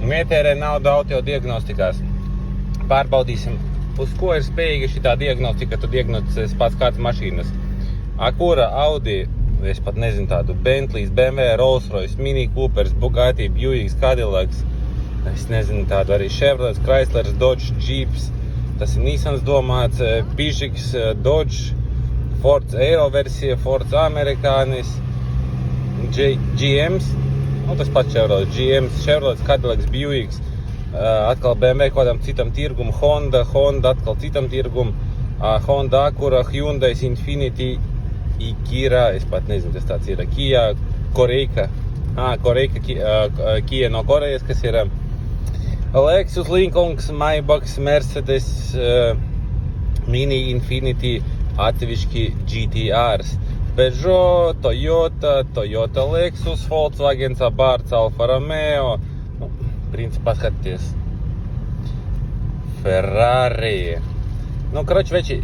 Netērē naudu auto diagnostikās. Pārbaudīsim, uz ko ir spējīga šitā diagnostika, tu diagnosticēsi pats kādas mašīnas. Kura Audi, es pat nezinu tādu, Bentley's, BMW, Rolls-Royce, Mini Coopers, Bugatti, Buick, Cadillacs, es nezinu tādu arī Chevrolet, Chrysler, Dodge, Jeeps, tas ir Nissans domāts, Bižiks, Dodge, Ford Aero versija, Ford Amerikanis, GMs, tas pats Chevrolet, GMs, Chevrolet, Cadillacs, Buicks, atkal BMW kādam citam tirgum, Honda atkal citam tirgum, Honda Acura, Hyundai, Infiniti, Ikira, es pat nezinu, kas tāds ir, Kia, Koreika, Kia no Korejas, kas ir Lexus, Lincoln, Maybach, Mercedes, Mini, Infiniti, atsevišķi GTRs, Peugeot, Toyota Lexus, Volkswagen, Abarth, Alfa Romeo, principā skaties, Ferrari. Veči,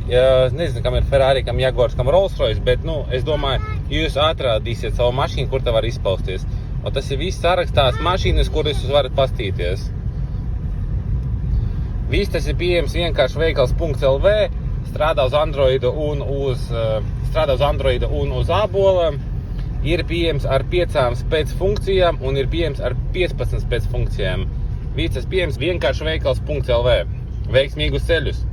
nezinu, kam ir Ferrari, kam Jaguars, kam Rolls-Royce, bet, es domāju, jūs atrādīsiet savu mašīnu, kur te var izpausties. Un tas ir viss sarakstās mašīnas, kuras jūs varat pastīties. Viss tas ir pieejams vienkārši veikals.lv, strādā uz Androida un uz ābola, ir pieejams ar 5 spēcfunkcijām un ir pieejams ar 15 spēcfunkcijām. Viss tas pieejams vienkārši veikals.lv. Veiksmīgus ceļus!